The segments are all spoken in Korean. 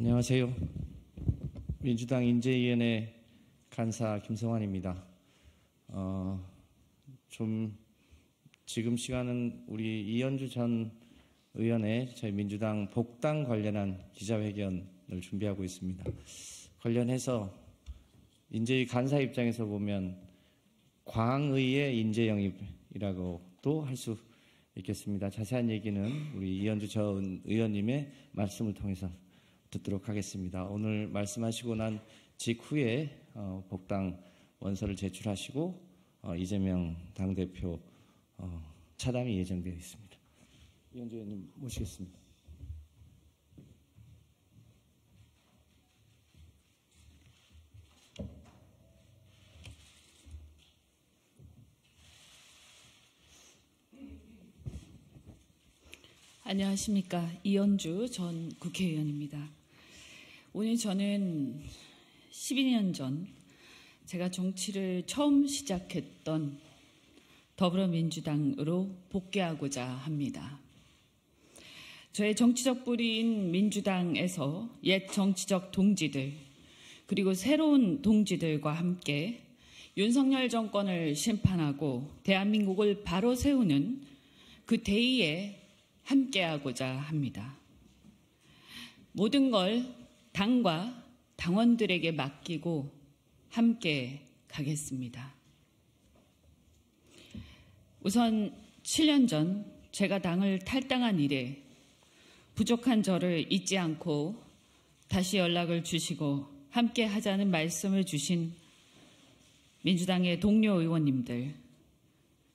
안녕하세요. 민주당 인재위원회 간사 김성환입니다. 지금 시간은 우리 이현주 전 의원의 저희 민주당 복당 관련한 기자회견을 준비하고 있습니다. 관련해서 인재위 간사 입장에서 보면 광의의 인재 영입이라고도 할 수 있겠습니다. 자세한 얘기는 우리 이현주 전 의원님의 말씀을 통해서 듣도록 하겠습니다. 오늘 말씀하시고 난 직후에 복당 원서를 제출하시고 이재명 당대표 차담이 예정되어 있습니다. 이현주 의원님 모시겠습니다. 안녕하십니까. 이현주 전 국회의원입니다. 오늘 저는 12년 전 제가 정치를 처음 시작했던 더불어민주당으로 복귀하고자 합니다. 저의 정치적 뿌리인 민주당에서 옛 정치적 동지들 그리고 새로운 동지들과 함께 윤석열 정권을 심판하고 대한민국을 바로 세우는 그 대의에 함께하고자 합니다. 모든 걸 당과 당원들에게 맡기고 함께 가겠습니다. 우선 7년 전 제가 당을 탈당한 이래 부족한 저를 잊지 않고 다시 연락을 주시고 함께 하자는 말씀을 주신 민주당의 동료 의원님들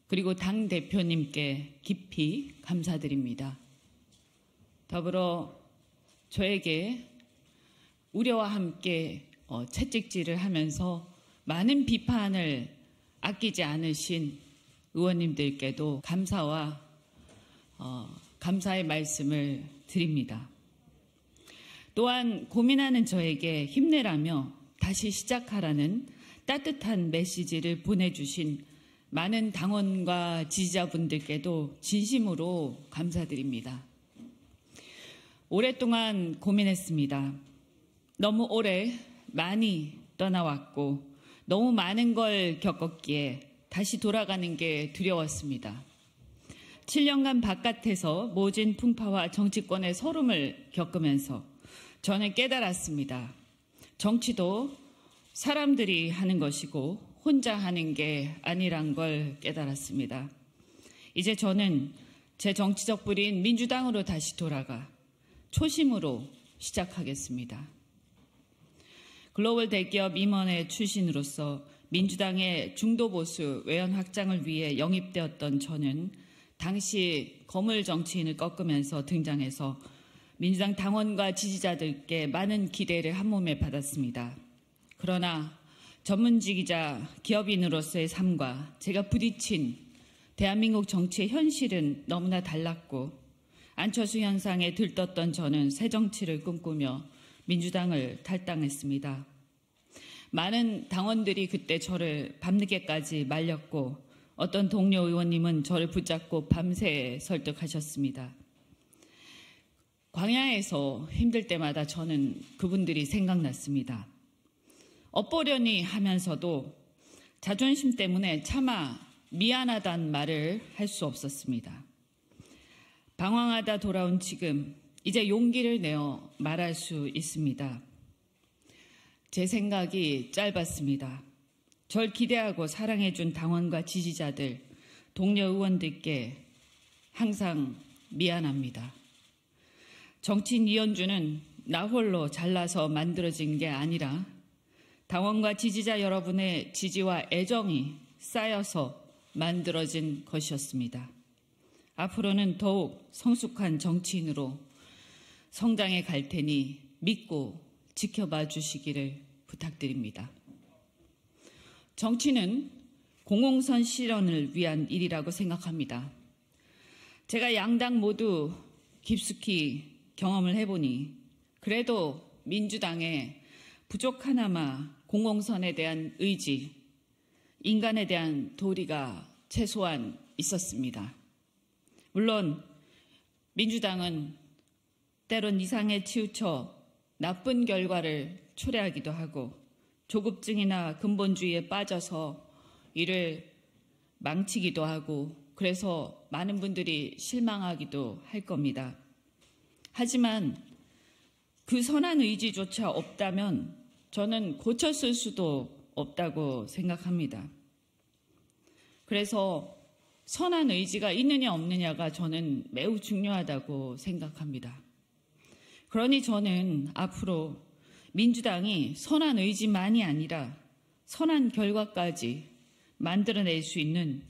그리고 당대표님께 깊이 감사드립니다. 더불어 저에게 우려와 함께 채찍질을 하면서 많은 비판을 아끼지 않으신 의원님들께도 감사와 감사의 말씀을 드립니다. 또한 고민하는 저에게 힘내라며 다시 시작하라는 따뜻한 메시지를 보내주신 많은 당원과 지지자분들께도 진심으로 감사드립니다. 오랫동안 고민했습니다. 너무 오래 많이 떠나왔고 너무 많은 걸 겪었기에 다시 돌아가는 게 두려웠습니다. 7년간 바깥에서 모진 풍파와 정치권의 서름을 겪으면서 저는 깨달았습니다. 정치도 사람들이 하는 것이고 혼자 하는 게 아니란 걸 깨달았습니다. 이제 저는 제 정치적 뿌리인 민주당으로 다시 돌아가 초심으로 시작하겠습니다. 글로벌 대기업 임원회 출신으로서 민주당의 중도보수 외연 확장을 위해 영입되었던 저는 당시 거물 정치인을 꺾으면서 등장해서 민주당 당원과 지지자들께 많은 기대를 한몸에 받았습니다. 그러나 전문직이자 기업인으로서의 삶과 제가 부딪힌 대한민국 정치의 현실은 너무나 달랐고 안철수 현상에 들떴던 저는 새 정치를 꿈꾸며 민주당을 탈당했습니다. 많은 당원들이 그때 저를 밤늦게까지 말렸고 어떤 동료 의원님은 저를 붙잡고 밤새 설득하셨습니다. 광야에서 힘들 때마다 저는 그분들이 생각났습니다. 엇보려니 하면서도 자존심 때문에 차마 미안하다는 말을 할 수 없었습니다. 방황하다 돌아온 지금 이제 용기를 내어 말할 수 있습니다. 제 생각이 짧았습니다. 절 기대하고 사랑해준 당원과 지지자들, 동료 의원들께 항상 미안합니다. 정치인 이현주는 나 홀로 잘나서 만들어진 게 아니라 당원과 지지자 여러분의 지지와 애정이 쌓여서 만들어진 것이었습니다. 앞으로는 더욱 성숙한 정치인으로 성장해 갈 테니 믿고 지켜봐 주시기를 부탁드립니다. 정치는 공공선 실현을 위한 일이라고 생각합니다. 제가 양당 모두 깊숙이 경험을 해보니 그래도 민주당에 부족하나마 공공선에 대한 의지, 인간에 대한 도리가 최소한 있었습니다. 물론 민주당은 때론 이상에 치우쳐 나쁜 결과를 초래하기도 하고 조급증이나 근본주의에 빠져서 이를 망치기도 하고 그래서 많은 분들이 실망하기도 할 겁니다. 하지만 그 선한 의지조차 없다면 저는 고쳤을 수도 없다고 생각합니다. 그래서 선한 의지가 있느냐 없느냐가 저는 매우 중요하다고 생각합니다. 그러니 저는 앞으로 민주당이 선한 의지만이 아니라 선한 결과까지 만들어낼 수 있는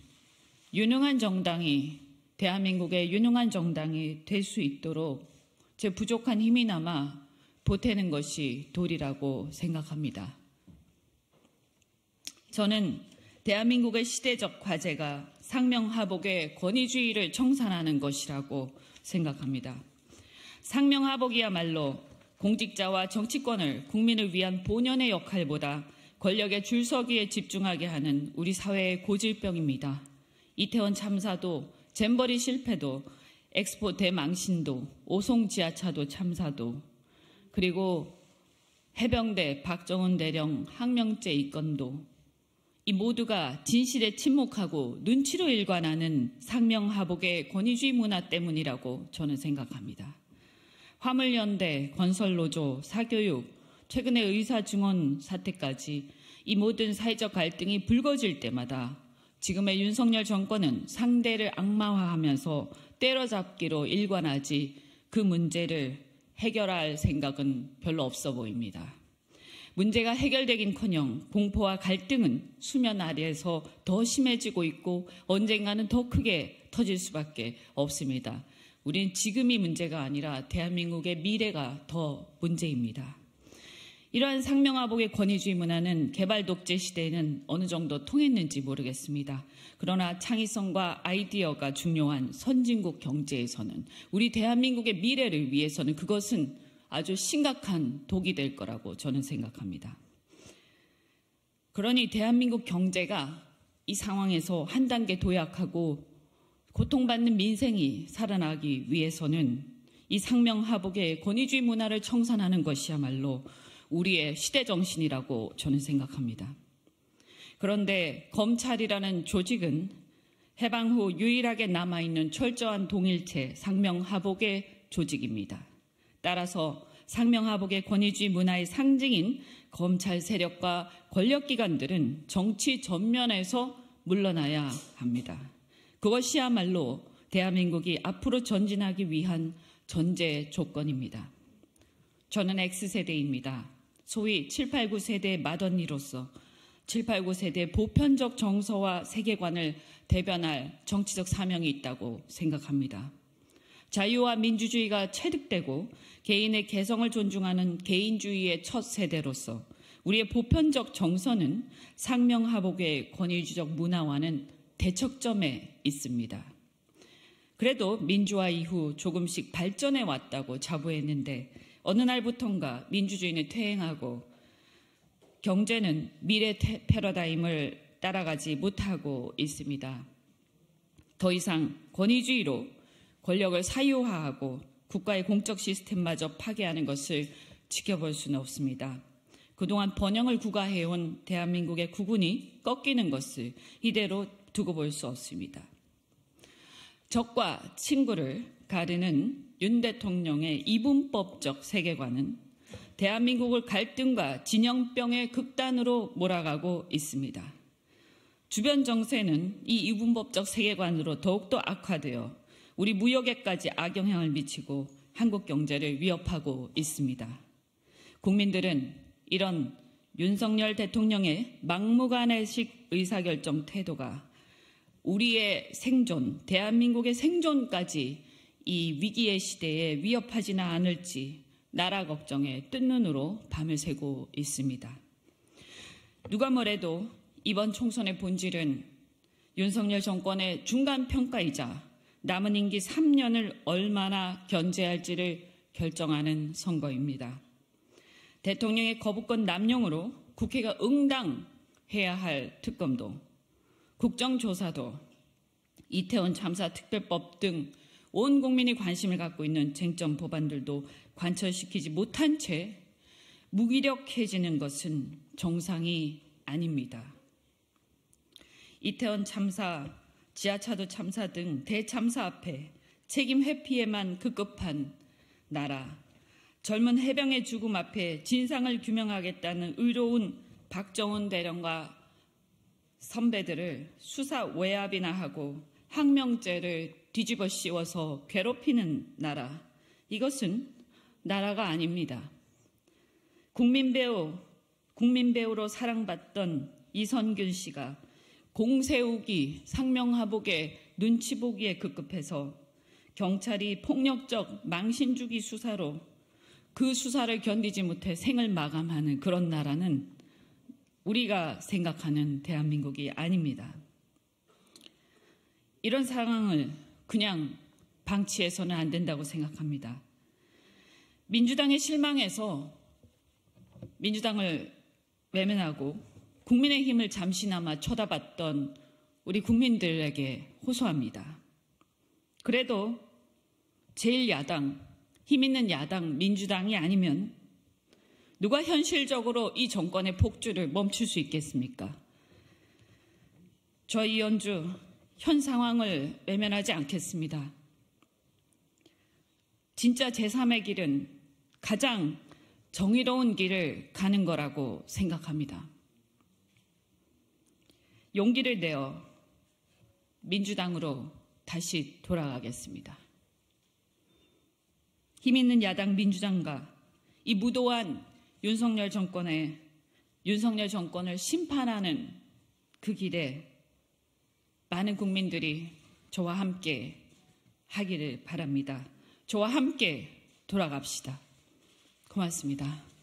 유능한 정당이 대한민국의 유능한 정당이 될 수 있도록 제 부족한 힘이나마 보태는 것이 도리라고 생각합니다. 저는 대한민국의 시대적 과제가 상명하복의 권위주의를 청산하는 것이라고 생각합니다. 상명하복이야말로 공직자와 정치권을 국민을 위한 본연의 역할보다 권력의 줄서기에 집중하게 하는 우리 사회의 고질병입니다. 이태원 참사도 잼버리 실패도 엑스포 대망신도 오송 지하차도 참사도 그리고 해병대 박정훈 대령 항명죄 입건도 이 모두가 진실에 침묵하고 눈치로 일관하는 상명하복의 권위주의 문화 때문이라고 저는 생각합니다. 화물연대, 건설노조, 사교육, 최근의 의사증언 사태까지 이 모든 사회적 갈등이 불거질 때마다 지금의 윤석열 정권은 상대를 악마화하면서 때려잡기로 일관하지 그 문제를 해결할 생각은 별로 없어 보입니다. 문제가 해결되긴커녕 공포와 갈등은 수면 아래에서 더 심해지고 있고 언젠가는 더 크게 터질 수밖에 없습니다. 우린 지금이 문제가 아니라 대한민국의 미래가 더 문제입니다. 이러한 상명하복의 권위주의 문화는 개발 독재 시대에는 어느 정도 통했는지 모르겠습니다. 그러나 창의성과 아이디어가 중요한 선진국 경제에서는 우리 대한민국의 미래를 위해서는 그것은 아주 심각한 독이 될 거라고 저는 생각합니다. 그러니 대한민국 경제가 이 상황에서 한 단계 도약하고 고통받는 민생이 살아나기 위해서는 이 상명하복의 권위주의 문화를 청산하는 것이야말로 우리의 시대정신이라고 저는 생각합니다. 그런데 검찰이라는 조직은 해방 후 유일하게 남아있는 철저한 동일체 상명하복의 조직입니다. 따라서 상명하복의 권위주의 문화의 상징인 검찰 세력과 권력기관들은 정치 전면에서 물러나야 합니다. 그것이야말로 대한민국이 앞으로 전진하기 위한 전제 조건입니다. 저는 X세대입니다. 소위 789 세대의 맏언니로서 789 세대의 보편적 정서와 세계관을 대변할 정치적 사명이 있다고 생각합니다. 자유와 민주주의가 체득되고 개인의 개성을 존중하는 개인주의의 첫 세대로서 우리의 보편적 정서는 상명하복의 권위주의적 문화와는 대척점에 있습니다. 그래도 민주화 이후 조금씩 발전해 왔다고 자부했는데 어느 날부턴가 민주주의는 퇴행하고 경제는 미래 패러다임을 따라가지 못하고 있습니다. 더 이상 권위주의로 권력을 사유화하고 국가의 공적 시스템마저 파괴하는 것을 지켜볼 수는 없습니다. 그동안 번영을 구가해온 대한민국의 국운이 꺾이는 것을 이대로 두고 볼 수 없습니다. 적과 친구를 가르는 윤 대통령의 이분법적 세계관은 대한민국을 갈등과 진영병의 극단으로 몰아가고 있습니다. 주변 정세는 이 이분법적 세계관으로 더욱더 악화되어 우리 무역에까지 악영향을 미치고 한국 경제를 위협하고 있습니다. 국민들은 이런 윤석열 대통령의 막무가내식 의사결정 태도가 우리의 생존, 대한민국의 생존까지 이 위기의 시대에 위협하지는 않을지 나라 걱정에 뜬 눈으로 밤을 새고 있습니다. 누가 뭐래도 이번 총선의 본질은 윤석열 정권의 중간평가이자 남은 임기 3년을 얼마나 견제할지를 결정하는 선거입니다. 대통령의 거부권 남용으로 국회가 응당해야 할 특검도 국정조사도 이태원 참사 특별법 등 온 국민이 관심을 갖고 있는 쟁점 법안들도 관철시키지 못한 채 무기력해지는 것은 정상이 아닙니다. 이태원 참사, 지하차도 참사 등 대참사 앞에 책임 회피에만 급급한 나라, 젊은 해병의 죽음 앞에 진상을 규명하겠다는 의로운 박정훈 대령과 선배들을 수사 외압이나 하고 항명죄를 뒤집어 씌워서 괴롭히는 나라, 이것은 나라가 아닙니다. 국민배우로 사랑받던 이선균 씨가 공세우기, 상명하복에 눈치 보기에 급급해서 경찰이 폭력적 망신주기 수사로 그 수사를 견디지 못해 생을 마감하는 그런 나라는 우리가 생각하는 대한민국이 아닙니다. 이런 상황을 그냥 방치해서는 안 된다고 생각합니다. 민주당에 실망해서 민주당을 외면하고 국민의힘을 잠시나마 쳐다봤던 우리 국민들에게 호소합니다. 그래도 제1야당, 힘있는 야당 민주당이 아니면 누가 현실적으로 이 정권의 폭주를 멈출 수 있겠습니까? 저 이현주 현 상황을 외면하지 않겠습니다. 진짜 제3의 길은 가장 정의로운 길을 가는 거라고 생각합니다. 용기를 내어 민주당으로 다시 돌아가겠습니다. 힘있는 야당 민주당과 이 무도한 윤석열 정권을 심판하는 그 길에 많은 국민들이 저와 함께 하기를 바랍니다. 저와 함께 돌아갑시다. 고맙습니다.